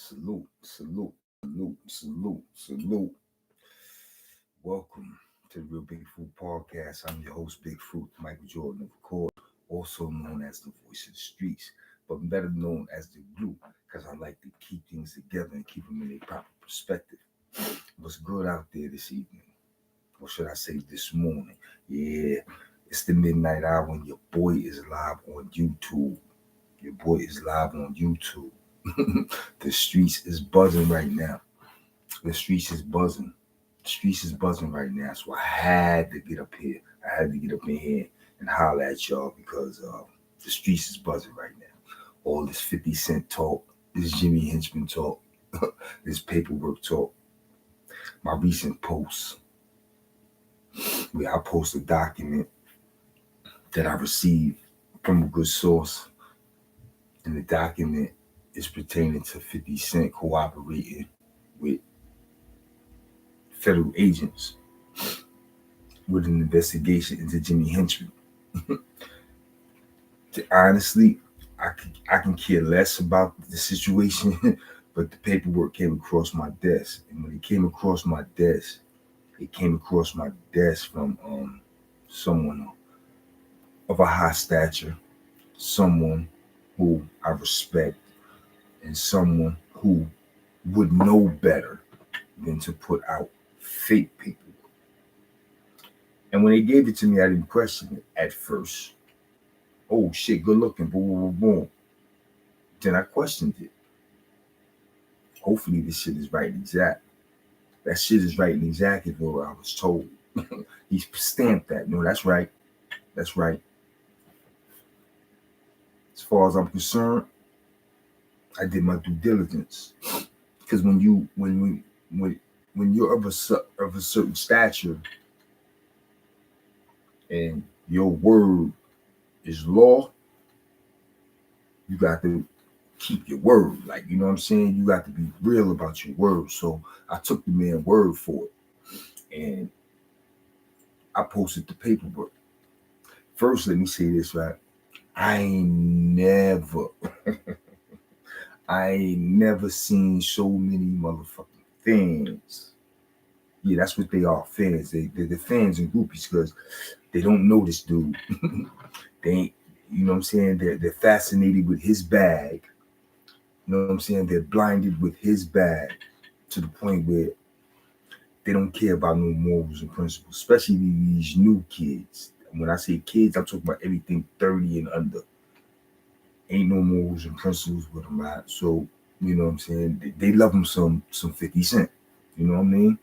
Salute, salute, salute, salute, salute. Welcome to the Real Big Fruit Podcast. I'm your host, Big Fruit, Michael Jordan, of course, also known as the voice of the streets, but better known as the glue, because I like to keep things together and keep them in a proper perspective. What's good out there this evening? Or should I say this morning? Yeah, it's the midnight hour and your boy is live on YouTube. Your boy is live on YouTube. The streets is buzzing right now. The streets is buzzing. The streets is buzzing right now. So I had to get up here. I had to get up in here and holler at y'all because the streets is buzzing right now. All this 50 Cent talk, this Jimmy Henchman talk, this paperwork talk, my recent posts where I post a document that I received from a good source, and the document is pertaining to 50 Cent cooperating with federal agents with an investigation into Jimmy Henchman. Honestly, I can care less about the situation, but the paperwork came across my desk. And when it came across my desk, from someone of a high stature, someone who I respect, and someone who would know better than to put out fake paperwork. And when they gave it to me, I didn't question it at first. Oh shit, good looking, boom, boom, boom. Then I questioned it. Hopefully this shit is right and exact. That shit is right and exact is what I was told. He stamped that. No, that's right. That's right. As far as I'm concerned, I did my due diligence. Because when you're of a certain stature and your word is law, you got to keep your word. Like, you know what I'm saying? You got to be real about your word. So I took the man's word for it. And I posted the paperwork. First, let me say this, right? I ain't never seen so many motherfucking fans. Yeah, that's what they are, fans. They're the fans and groupies because they don't know this dude. They ain't, you know what I'm saying? They're fascinated with his bag. You know what I'm saying? They're blinded with his bag to the point where they don't care about no morals and principles, especially these new kids. When I say kids, I'm talking about everything 30 and under. Ain't no morals and principles with them, right? So, you know what I'm saying? They love them some 50 Cent. You know what I mean?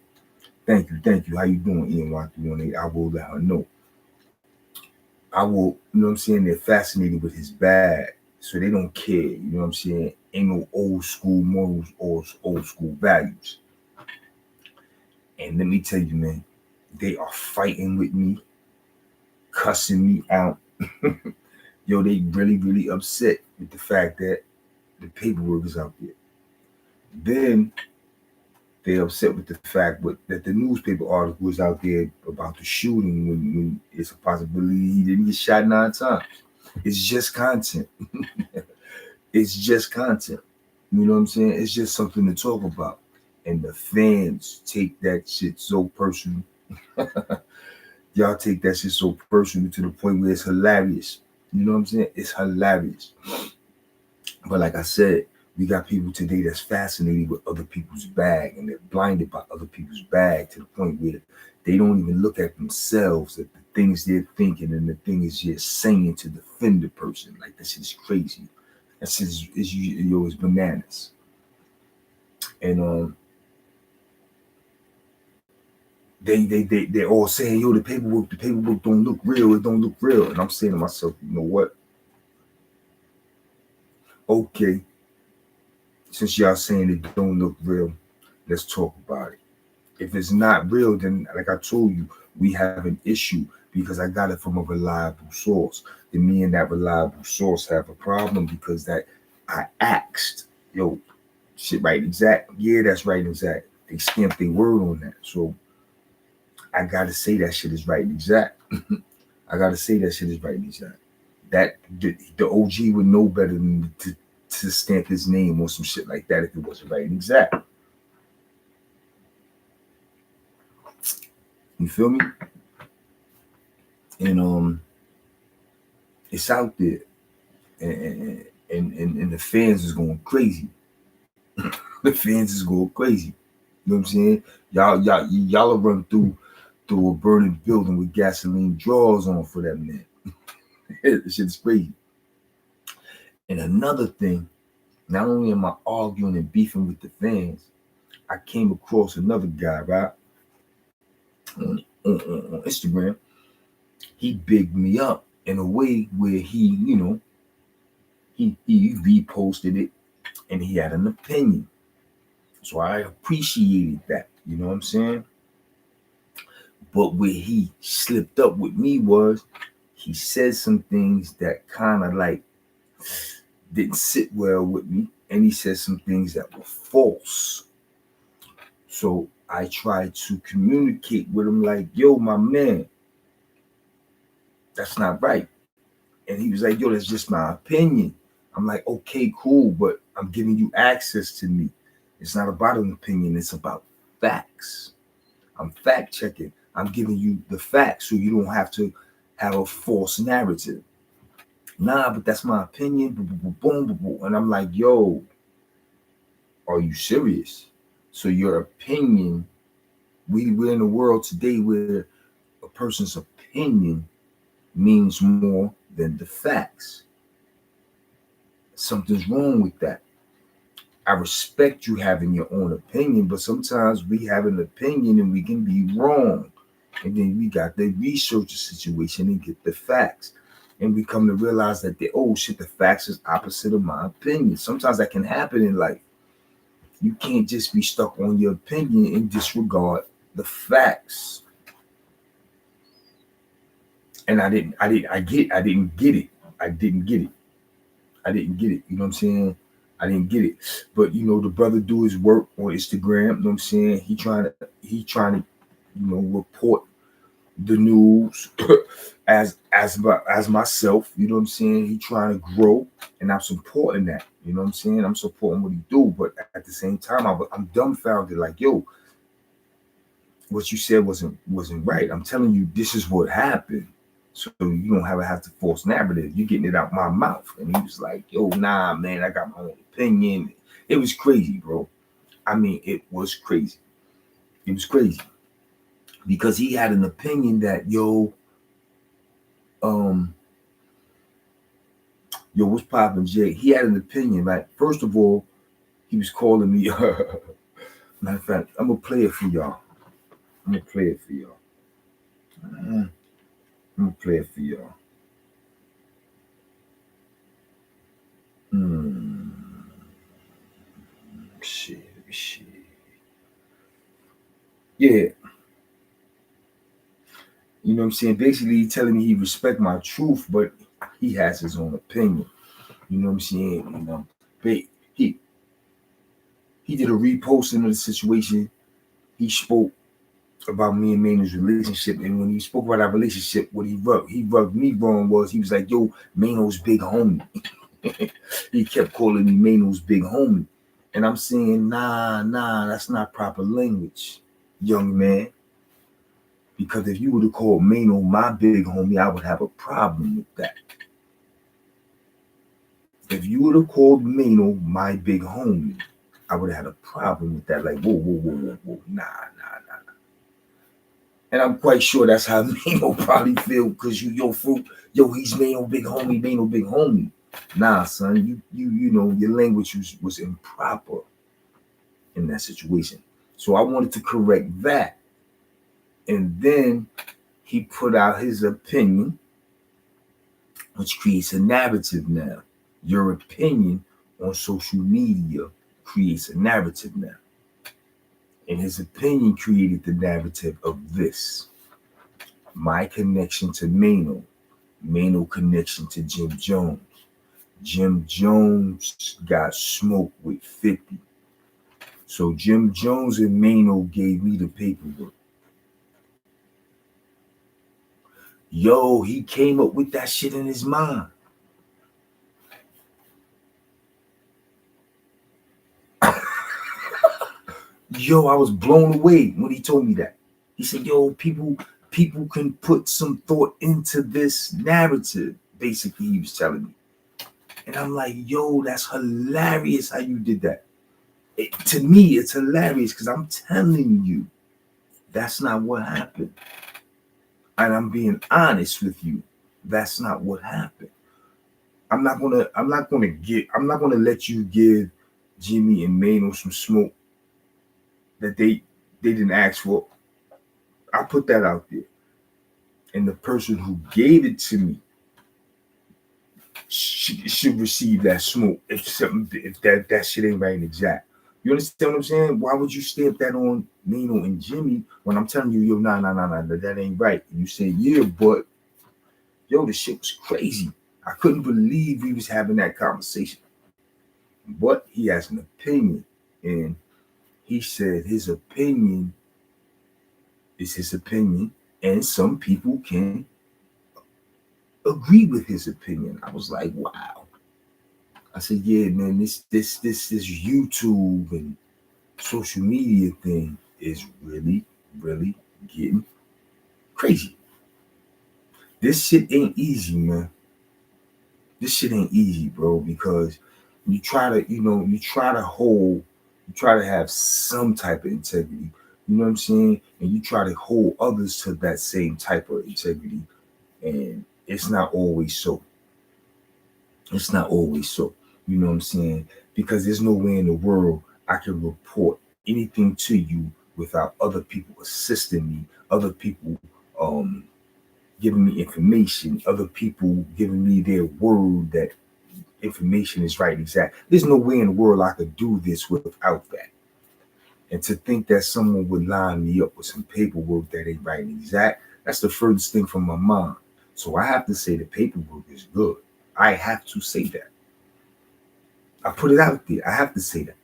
Thank you. How you doing, ENY318? I will let her know. I will, you know what I'm saying? They're fascinated with his bag, so they don't care. You know what I'm saying? Ain't no old school morals or old school values. And let me tell you, man, they are fighting with me, cussing me out. Yo, they really, really upset with the fact that the paperwork is out there. Then they're upset with the fact that the newspaper article was out there about the shooting when it's a possibility he didn't get shot 9 times. It's just content. It's just content. You know what I'm saying? It's just something to talk about. And the fans take that shit so personal. Y'all take that shit so personal to the point where it's hilarious. You know what I'm saying? It's hilarious. But like I said, we got people today that's fascinated with other people's bag, and they're blinded by other people's bag to the point where they don't even look at themselves, at the things they're thinking and the things they're saying to defend the person. Like, that shit is crazy. That shit is bananas. And they're all saying, yo, the paperwork don't look real. It don't look real. And I'm saying to myself, you know what? Okay. Since y'all saying it don't look real, let's talk about it. If it's not real, then like I told you, we have an issue because I got it from a reliable source. Then me and that reliable source have a problem because that I asked, yo, shit right exact. Yeah, that's right exact. They stamped their word on that. So I gotta say that shit is right and exact. I gotta say that shit is right and exact. That the OG would know better than to to stamp his name or some shit like that if it wasn't right and exact. You feel me? And it's out there, and the fans is going crazy. The fans is going crazy. You know what I'm saying? Y'all will run through a burning building with gasoline drawers on for that man. This shit's crazy. And another thing, not only am I arguing and beefing with the fans, I came across another guy, right? On Instagram. He bigged me up in a way where he reposted it and he had an opinion. So I appreciated that. You know what I'm saying? But where he slipped up with me was he said some things that kind of like didn't sit well with me. And he said some things that were false. So I tried to communicate with him like, yo, my man, that's not right. And he was like, yo, that's just my opinion. I'm like, okay, cool, but I'm giving you access to me. It's not about an opinion. It's about facts. I'm fact checking. I'm giving you the facts so you don't have to have a false narrative. Nah, but that's my opinion. Boom, boom, boom, boom. And I'm like, yo, are you serious? So your opinion, we're in a world today where a person's opinion means more than the facts. Something's wrong with that. I respect you having your own opinion, but sometimes we have an opinion and we can be wrong. And then we got to research the situation and get the facts. And we come to realize that the facts is opposite of my opinion. Sometimes that can happen in life. You can't just be stuck on your opinion and disregard the facts. And I didn't get it. You know what I'm saying? I didn't get it. But the brother do his work on Instagram. You know what I'm saying? He trying to report the news as myself. You know what I'm saying? He trying to grow, and I'm supporting that. You know what I'm saying? I'm supporting what he do, but at the same time, I'm dumbfounded. Like, yo, what you said wasn't right. I'm telling you, this is what happened. So you don't have to false narrative. You're getting it out my mouth. And he was like, yo, nah, man, I got my own opinion. It was crazy, bro. I mean, it was crazy. It was crazy. Because he had an opinion that, what's poppin', Jay? He had an opinion. Like, first of all, he was calling me. Matter of fact, I'm going to play it for y'all. Shit. Yeah. You know what I'm saying? Basically, he's telling me he respect my truth, but he has his own opinion. You know what I'm saying? But he did a reposting of the situation. He spoke about me and Mano's relationship, and when he spoke about our relationship, what he rubbed me wrong was he was like, yo, Mano's big homie. He kept calling me Mano's big homie. And I'm saying, nah, that's not proper language, young man. Because if you would have called Mano my big homie, I would have a problem with that. If you would have called Mano my big homie, I would have had a problem with that. Like, whoa, nah. And I'm quite sure that's how Mano probably feel, because he's Mano big homie. Nah, son, you know your language was improper in that situation. So I wanted to correct that. And then he put out his opinion, which creates a narrative now. Your opinion on social media creates a narrative now. And his opinion created the narrative of this. My connection to Mano connection to Jim Jones. Jim Jones got smoked with 50. So Jim Jones and Mano gave me the paperwork. Yo, he came up with that shit in his mind. Yo, I was blown away when he told me that. He said, yo, people can put some thought into this narrative. Basically, he was telling me. And I'm like, yo, that's hilarious how you did that. To me, it's hilarious because I'm telling you, that's not what happened. And I'm being honest with you. That's not what happened. I'm not gonna let you give Jimmy and Mano some smoke that they didn't ask for. I put that out there. And the person who gave it to me should receive that smoke if that shit ain't right and exact. You understand what I'm saying? Why would you stamp that on Nino and Jimmy when I'm telling you, yo, nah, that ain't right? And you say, yeah, but yo, the shit was crazy. I couldn't believe we was having that conversation. But he has an opinion, and he said his opinion is his opinion, and some people can agree with his opinion. I was like, wow. I said, yeah, man, this YouTube and social media thing is really, really getting crazy. This shit ain't easy, man. This shit ain't easy, bro, because you try to have some type of integrity. You know what I'm saying? And you try to hold others to that same type of integrity. And it's not always so. It's not always so. You know what I'm saying? Because there's no way in the world I can report anything to you without other people assisting me, other people giving me information, other people giving me their word that information is right and exact. There's no way in the world I could do this without that. And to think that someone would line me up with some paperwork that ain't right and exact, that's the furthest thing from my mind. So I have to say the paperwork is good. I have to say that. I put it out there. I have to say that.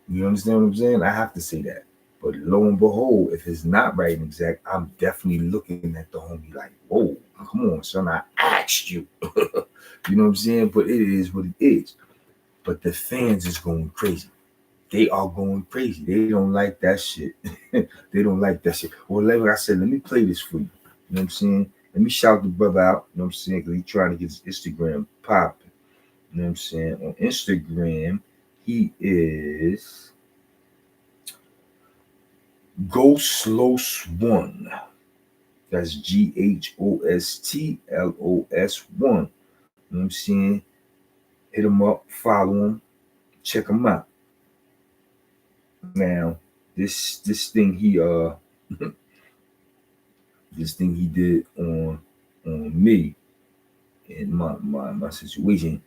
You understand what I'm saying? I have to say that. But lo and behold, if it's not right and exact, I'm definitely looking at the homie like, whoa, come on, son, I asked you. You know what I'm saying? But it is what it is. But the fans is going crazy. They are going crazy. They don't like that shit. They don't like that shit. Well, like I said, let me play this for you. You know what I'm saying? Let me shout the brother out. You know what I'm saying? Because he's trying to get his Instagram popping. You know what I'm saying? On Instagram, he is Ghostlos1. That's GHOSTLOS1. You know what I'm saying? Hit him up, follow him, check him out. Now, this thing he this thing he did on me and my situation.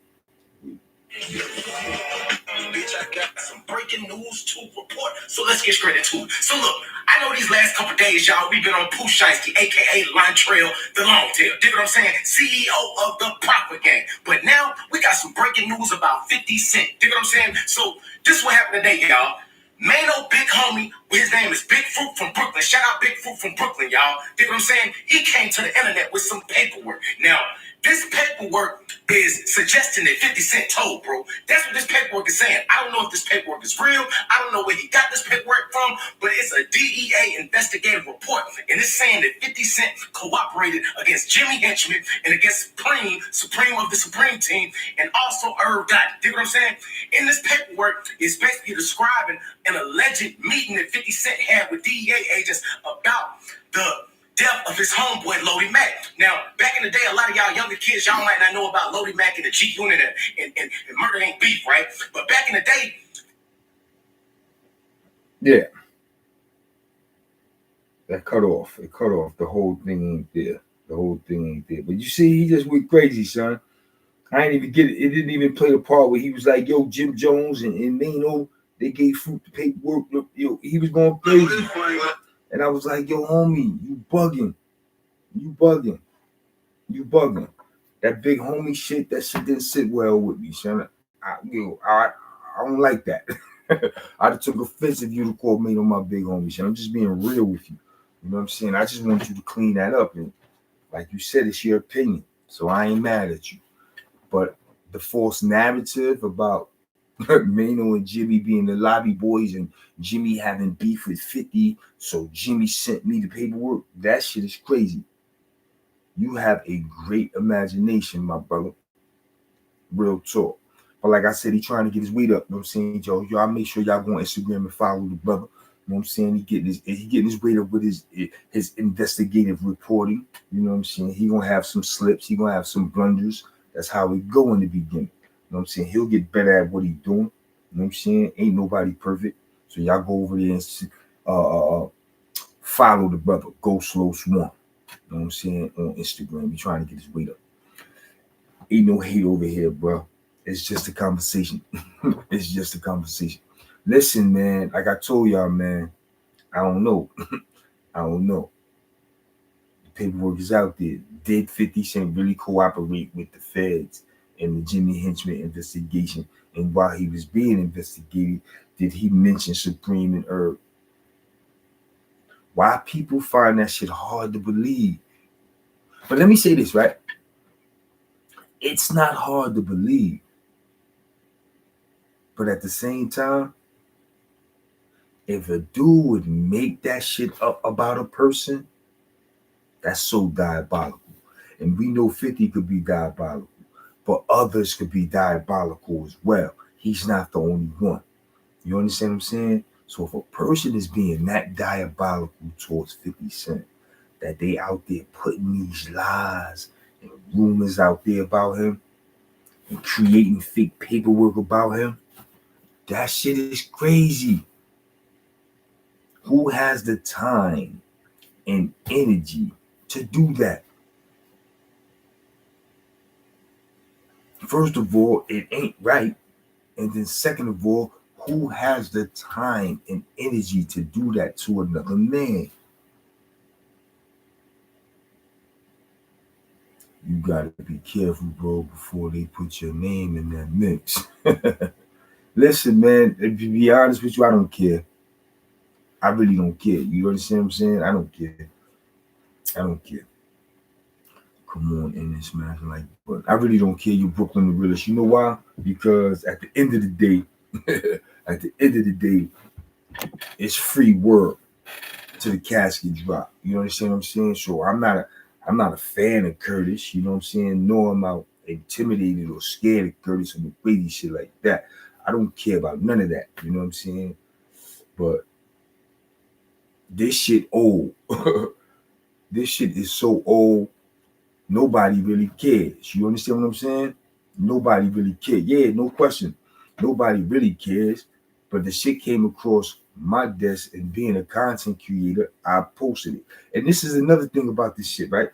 Bitch, I got some breaking news to report. So let's get straight into it. So look, I know these last couple days, y'all, we've been on Pooh Shiesty, aka Line Trail, the Long Tail. Dig what I'm saying? CEO of the Proper Gang. But now we got some breaking news about 50 Cent. Dig what I'm saying? So this is what happened today, y'all. Mano big homie, his name is Big Fruit from Brooklyn. Shout out Big Fruit from Brooklyn, y'all. Dig what I'm saying? He came to the internet with some paperwork. Now, this paperwork is suggesting that 50 Cent told, bro. That's what this paperwork is saying. I don't know if this paperwork is real. I don't know where he got this paperwork from, but it's a DEA investigative report. And it's saying that 50 Cent cooperated against Jimmy Henchman and against Supreme of the Supreme Team, and also Irv Gotti. Dig what I'm saying? In this paperwork, it's basically describing an alleged meeting that 50 Cent had with DEA agents about the death of his homeboy, Lodi Mack. Now, back in the day, a lot of y'all younger kids, y'all might not know about Lodi Mack and the G Unit and Murder Ain't Beef, right? But back in the day... Yeah. That cut off. It cut off. The whole thing ain't there. The whole thing ain't there. But you see, he just went crazy, son. I ain't even get it. It didn't even play the part where he was like, yo, Jim Jones and Mano, they gave Fruit the paperwork. Yo, he was going crazy. And I was like, yo, homie, you bugging. You bugging. You bugging. That big homie shit, that shit didn't sit well with me, son. I don't like that. I took offense if you'd have called me on my big homie, son. I'm just being real with you. You know what I'm saying? I just want you to clean that up. And like you said, it's your opinion. So I ain't mad at you. But the false narrative about Mano and Jimmy being the lobby boys and Jimmy having beef with 50. So Jimmy sent me the paperwork. That shit is crazy. You have a great imagination, my brother. Real talk. But like I said, he trying to get his weight up. You know what I'm saying? Y'all make sure y'all go on Instagram and follow the brother. You know what I'm saying? He getting his weight up with his investigative reporting. You know what I'm saying? He gonna have some slips. He gonna have some blunders. That's how we go in the beginning. You know what I'm saying? He'll get better at what he doing. You know what I'm saying? Ain't nobody perfect. So y'all go over there and follow the brother. Go Slow Swan. You know what I'm saying? On Instagram. He trying to get his weight up. Ain't no hate over here, bro. It's just a conversation. It's just a conversation. Listen, man, like I told y'all, man, I don't know. I don't know. The paperwork is out there. Did 50 Cent really cooperate with the feds in the Jimmy Henchman investigation? And while he was being investigated, did he mention Supreme and Herb? Why people find that shit hard to believe? But let me say this, right? It's not hard to believe. But at the same time, if a dude would make that shit up about a person, that's so diabolical. And we know 50 could be diabolical, but others could be diabolical as well. He's not the only one. You understand what I'm saying? So if a person is being that diabolical towards 50 Cent, that they out there putting these lies and rumors out there about him and creating fake paperwork about him, that shit is crazy. Who has the time and energy to do that? First of all, it ain't right. And then second of all, who has the time and energy to do that to another man? You gotta be careful, bro, before they put your name in that mix. Listen, man, to be honest with you, I don't care. I really don't care. You understand what I'm saying? I don't care. I don't care. Come on in this man. Like, but I really don't care. You Brooklyn the realest. You know why? Because at the end of the day, it's free word to the casket drop. You understand what I'm saying? So I'm not a fan of Curtis. You know what I'm saying? Nor am I intimidated or scared of Curtis or crazy shit like that. I don't care about none of that. You know what I'm saying? But this shit old. This shit is so old. Nobody really cares. You understand what I'm saying? Nobody really cares. Yeah, no question. Nobody really cares. But the shit came across my desk, and being a content creator, I posted it. And this is another thing about this shit, right?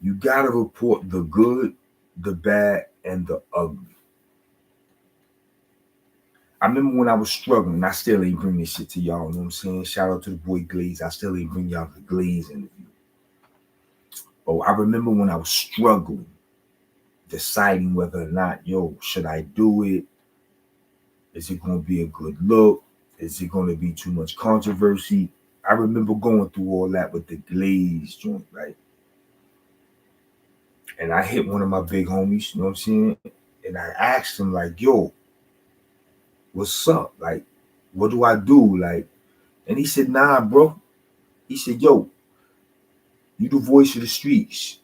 You gotta report the good, the bad, and the ugly. I remember when I was struggling, I still ain't bring this shit to y'all, you know what I'm saying? Shout out to the boy Glaze. I still ain't bring y'all the Glaze interview. Oh, I remember when I was struggling, deciding whether or not, should I do it? Is it going to be a good look? Is it going to be too much controversy? I remember going through all that with the Glaze joint, right? And I hit one of my big homies, you know what I'm saying? And I asked him, like, what's up? Like, what do I do? Like, and he said, nah, bro. He said, you the voice of the streets.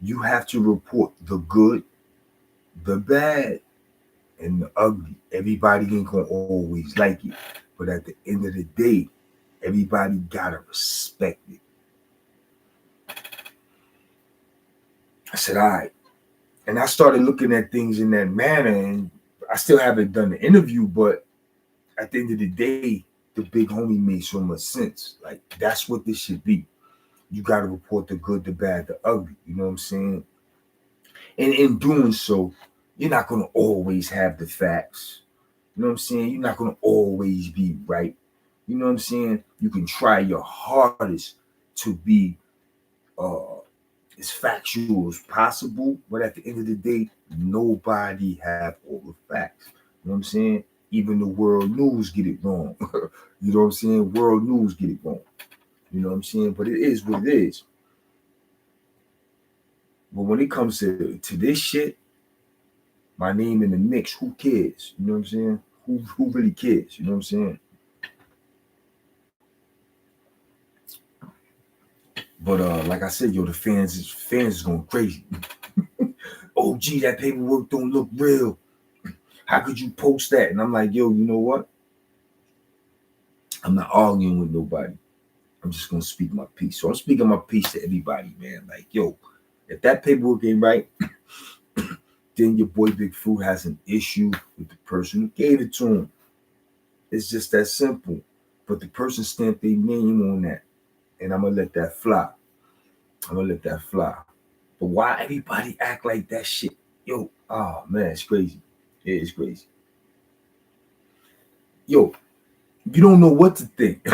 You have to report the good, the bad, and the ugly. Everybody ain't gonna always like it. But at the end of the day, everybody gotta respect it. I said, all right. And I started looking at things in that manner, and I still haven't done the interview, but at the end of the day, the big homie made so much sense. Like, that's what this should be. You gotta report the good, the bad, the ugly. You know what I'm saying? And in doing so, you're not gonna always have the facts. You know what I'm saying? You're not gonna always be right. You know what I'm saying? You can try your hardest to be as factual as possible, but at the end of the day, nobody have all the facts. You know what I'm saying? Even the world news get it wrong. You know what I'm saying? World news get it wrong. You know what I'm saying? But it is what it is. But when it comes to this shit, my name in the mix, who cares? You know what I'm saying? Who really cares? You know what I'm saying? But like I said, yo, the fans is going crazy. Oh, gee, that paperwork don't look real. How could you post that? And I'm like, yo, you know what? I'm not arguing with nobody. I'm just gonna speak my piece. So I'm speaking my piece to everybody, man. Like, yo, if that paperwork ain't right, then your boy Big Fruit has an issue with the person who gave it to him. It's just that simple. But the person stamped their name on that, and I'm gonna let that fly. I'm gonna let that fly. But why everybody act like that shit? Yo, oh man, it's crazy. Yeah, it's crazy. Yo, you don't know what to think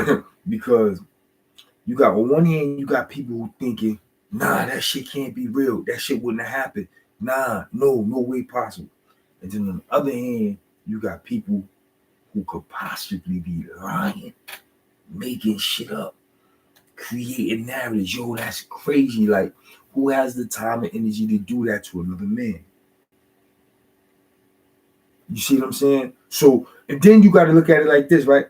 because you got on one hand, you got people who thinking, nah, that shit can't be real. That shit wouldn't have happened. Nah, no way possible. And then on the other hand, you got people who could possibly be lying, making shit up, creating narratives. Yo, that's crazy. Like, who has the time and energy to do that to another man? You see what I'm saying? So, and then you got to look at it like this, right?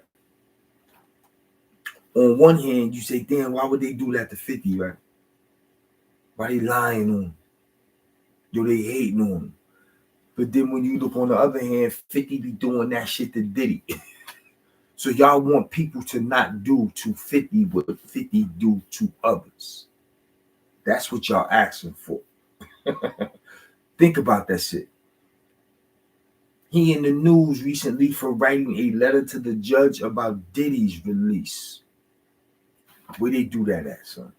On one hand, you say, damn, why would they do that to 50, right? Why they lying on him? Yo, they hating on him. But then when you look on the other hand, 50 be doing that shit to Diddy. So y'all want people to not do to 50 what 50 do to others. That's what y'all asking for. Think about that shit. He in the news recently for writing a letter to the judge about Diddy's release. Where they do that at, son?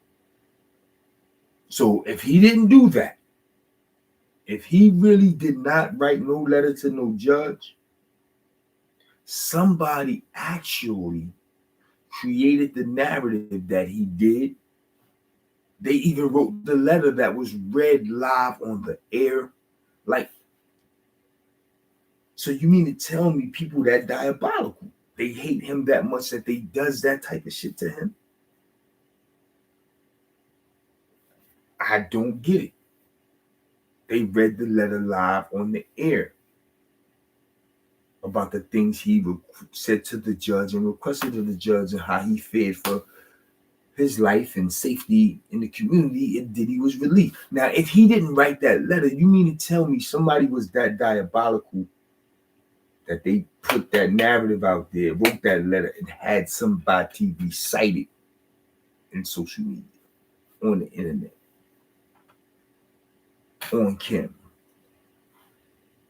So if he didn't do that, if he really did not write no letter to no judge, somebody actually created the narrative that he did. They even wrote the letter that was read live on the air. Like, so you mean to tell me people that diabolical, they hate him that much that they does that type of shit to him? I don't get it. They read the letter live on the air about the things he said to the judge and requested of the judge and how he feared for his life and safety in the community if Diddy was released. Now, if he didn't write that letter, you mean to tell me somebody was that diabolical that they put that narrative out there, wrote that letter, and had somebody recite it in social media, on the internet, on camera?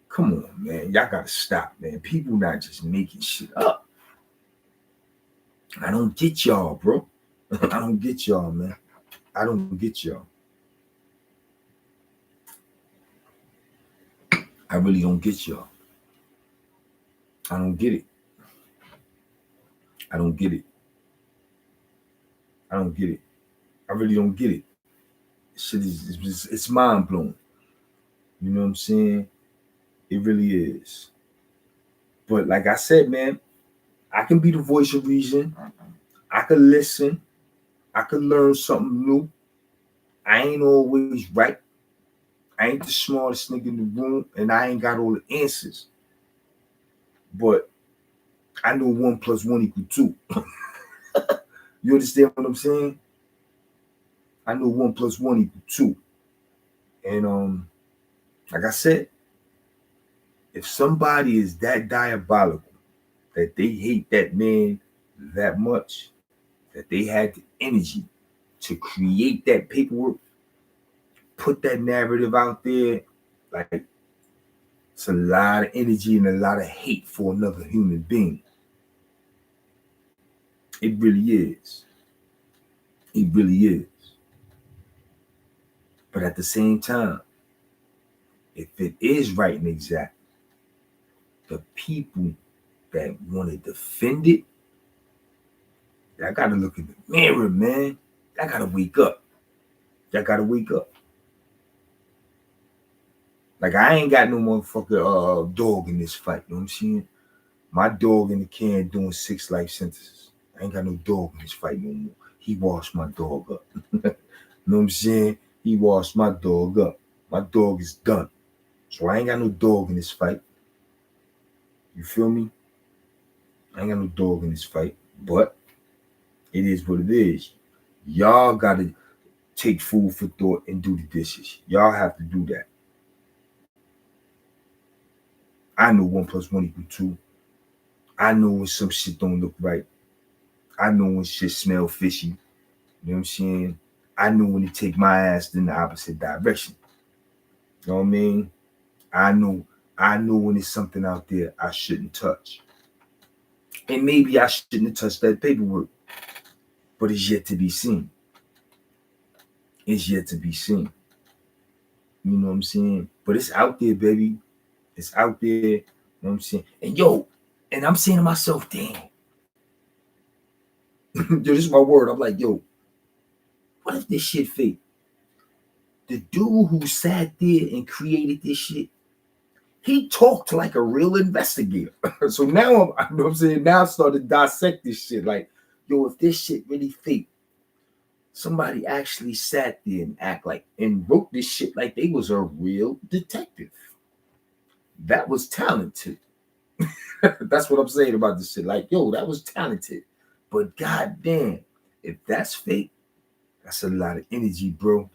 Come on, man. Y'all gotta stop, man. People not just making shit up. I don't get y'all, bro. I don't get y'all, man. I don't get y'all. I really don't get y'all. I don't get it. I don't get it. I don't get it. I really don't get it. Shit is it's mind blowing. You know what I'm saying? It really is. But like I said, man, I can be the voice of reason. I can listen. I can learn something new. I ain't always right. I ain't the smartest nigga in the room, and I ain't got all the answers. But I know 1 + 1 = 2. You understand what I'm saying? I know 1 + 1 = 2. And like I said, if somebody is that diabolical that they hate that man that much, that they had the energy to create that paperwork, put that narrative out there, like, it's a lot of energy and a lot of hate for another human being. It really is. It really is. But at the same time, if it is right and exact, the people that want to defend it, I gotta look in the mirror, man. I gotta wake up. I gotta wake up. Like, I ain't got no motherfucker dog in this fight. You know what I'm saying? My dog in the can doing 6 life sentences. I ain't got no dog in this fight no more. He washed my dog up. You know what I'm saying? He washed my dog up. My dog is done. So I ain't got no dog in this fight. You feel me? I ain't got no dog in this fight. But it is what it is. Y'all gotta take food for thought and do the dishes. Y'all have to do that. I know 1+1 = 2. I know when some shit don't look right. I know when shit smell fishy. You know what I'm saying? I know when to take my ass in the opposite direction. You know what I mean? I know when there's something out there I shouldn't touch. And maybe I shouldn't have touched that paperwork. But it's yet to be seen. It's yet to be seen. You know what I'm saying? But it's out there, baby. It's out there. You know what I'm saying? And I'm saying to myself, damn. Yo, this is my word. I'm like, yo, what if this shit fake? The dude who sat there and created this shit, he talked like a real investigator. So now, you know what I'm saying? Now I started to dissect this shit. Like, yo, if this shit really fake, somebody actually sat there and wrote this shit like they was a real detective. That was talented. That's what I'm saying about this shit. Like, yo, that was talented. But goddamn, if that's fake, that's a lot of energy, bro.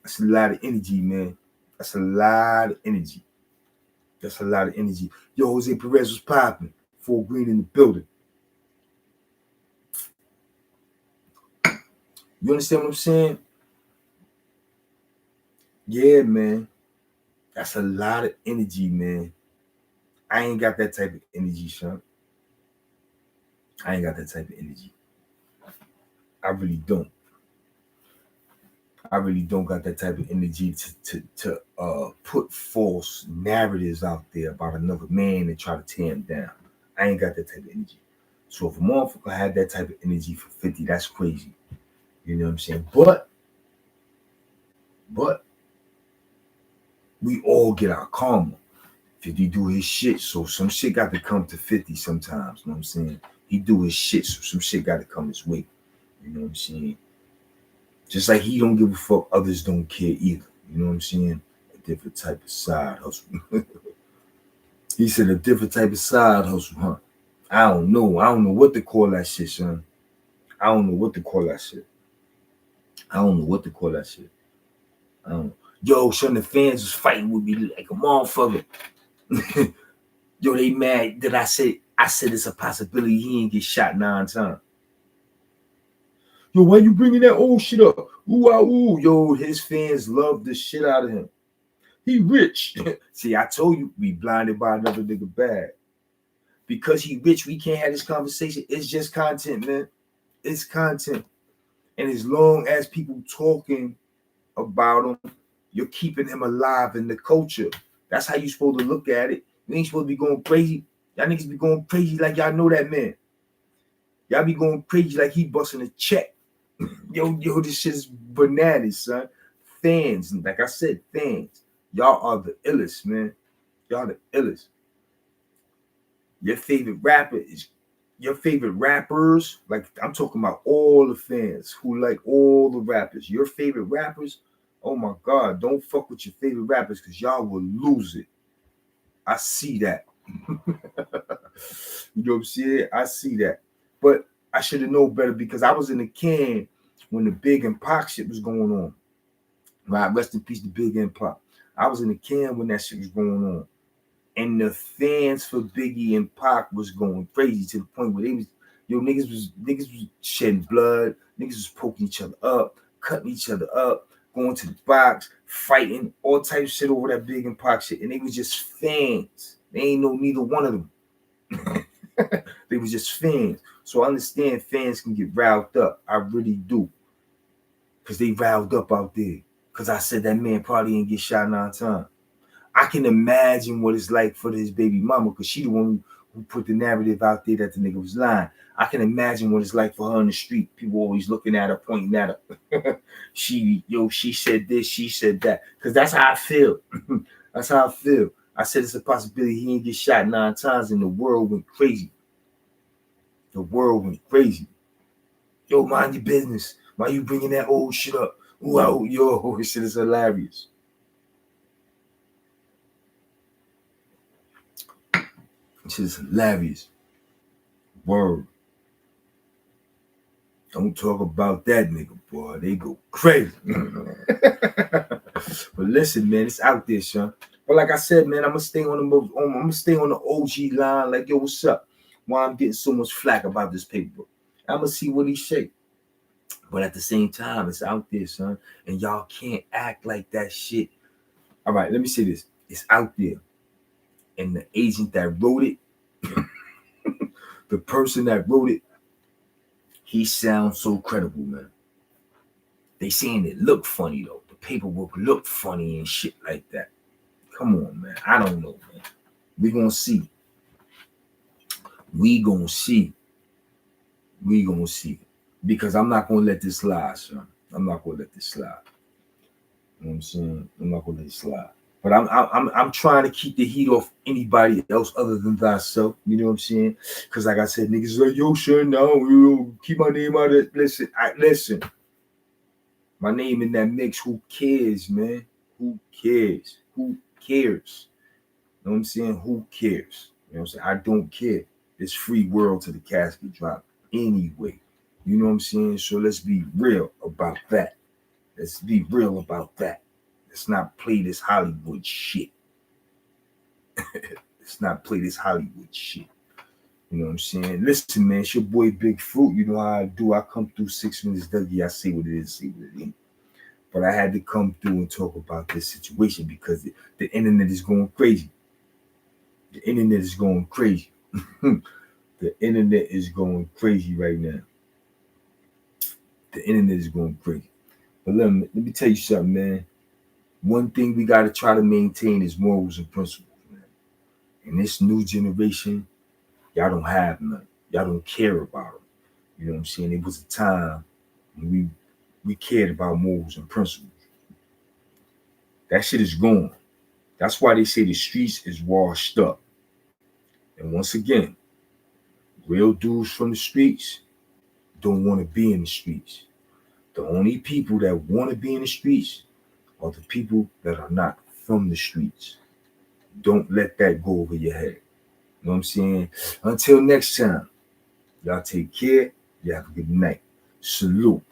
That's a lot of energy, man. That's a lot of energy. That's a lot of energy. Yo, Jose Perez was popping. Full green in the building. You understand what I'm saying? Yeah, man. That's a lot of energy, man. I ain't got that type of energy, son. I ain't got that type of energy. I really don't. I really don't got that type of energy to put false narratives out there about another man and try to tear him down. I ain't got that type of energy. So if a motherfucker had that type of energy for 50, that's crazy. You know what I'm saying? But we all get our karma. 50 do his shit, so some shit got to come to 50 sometimes. You know what I'm saying? He do his shit, so some shit got to come his way. You know what I'm saying? Just like he don't give a fuck, others don't care either. You know what I'm saying? A different type of side hustle. He said a different type of side hustle, huh? I don't know. I don't know what to call that shit, son. I don't know what to call that shit. I don't know what to call that shit. I don't know. Yo, son, the fans was fighting with me like a motherfucker. Yo, they mad that I said it's a possibility he ain't get shot 9 times. Yo, why you bringing that old shit up? Ooh, ah, ooh. Yo, his fans love the shit out of him. He rich. See, I told you, we blinded by another nigga bad. Because he rich, we can't have this conversation. It's just content, man. It's content. And as long as people talking about him, you're keeping him alive in the culture. That's how you supposed to look at it. You ain't supposed to be going crazy. Y'all niggas be going crazy like y'all know that man. Y'all be going crazy like he busting a check. Yo, this shit's bananas, son. Fans, like I said, fans. Y'all are the illest, man. Y'all the illest. Your favorite rappers, like I'm talking about all the fans who like all the rappers. Your favorite rappers, oh my God, don't fuck with your favorite rappers because y'all will lose it. I see that. You know what I'm saying? I see that. But I should have known better because I was in the can when the Big and Pac shit was going on. Right? Rest in peace to Big and Pac. I was in the can when that shit was going on. And the fans for Biggie and Pac was going crazy to the point where they was, niggas was shedding blood, niggas was poking each other up, cutting each other up, going to the box, fighting, all types of shit over that Big and Pac shit. And they was just fans. They ain't know neither one of them. They was just fans. So I understand fans can get riled up. I really do. Because they riled up out there. Because I said that man probably ain't get shot 9 times. I can imagine what it's like for his baby mama, because she the one who put the narrative out there that the nigga was lying. I can imagine what it's like for her in the street. People always looking at her, pointing at her. She said this, she said that. Because that's how I feel. That's how I feel. I said it's a possibility he didn't get shot 9 times and the world went crazy. The world went crazy. Yo, mind your business. Why you bringing that old shit up? Wow, yo, this shit is hilarious. This is hilarious. Word. Don't talk about that nigga, boy. They go crazy. But listen, man, it's out there, son. But like I said, man, I'm gonna stay on the OG line. Like, yo, what's up? Why I'm getting so much flack about this paper? I'm gonna see what he say. But at the same time, it's out there, son. And y'all can't act like that shit. All right, let me say this. It's out there. And the agent that wrote it, the person that wrote it, he sounds so credible, man. They saying it looked funny, though. The paperwork looked funny and shit like that. Come on, man. I don't know, man. We gonna see. We gonna see. We gonna see. Because I'm not gonna let this slide, son. I'm not gonna let this slide. You know what I'm saying? I'm not gonna let it slide. But I'm trying to keep the heat off anybody else other than thyself. You know what I'm saying? Because like I said, niggas like, yo, son, no, you keep my name out of it. Listen. My name in that mix. Who cares, man? Who cares? Who cares? You know what I'm saying? Who cares? You know what I'm saying? I don't care. It's free world to the casket drop anyway. You know what I'm saying? So let's be real about that. Let's be real about that. Let's not play this Hollywood shit. Let's not play this Hollywood shit. You know what I'm saying? Listen, man, it's your boy Big Fruit. You know how I do. I come through 6 minutes, Dougie. I say what it is, say what it ain't. But I had to come through and talk about this situation because the internet is going crazy. The internet is going crazy. The internet is going crazy right now. The internet is going crazy. But let me tell you something, man. One thing we got to try to maintain is morals and principles, man. In this new generation, y'all don't have none. Y'all don't care about them. You know what I'm saying? It was a time when we cared about morals and principles. That shit is gone. That's why they say the streets is washed up. And once again, real dudes from the streets don't want to be in the streets. The only people that want to be in the streets are the people that are not from the streets. Don't let that go over your head. You know what I'm saying? Until next time, y'all take care. You have a good night. Salute.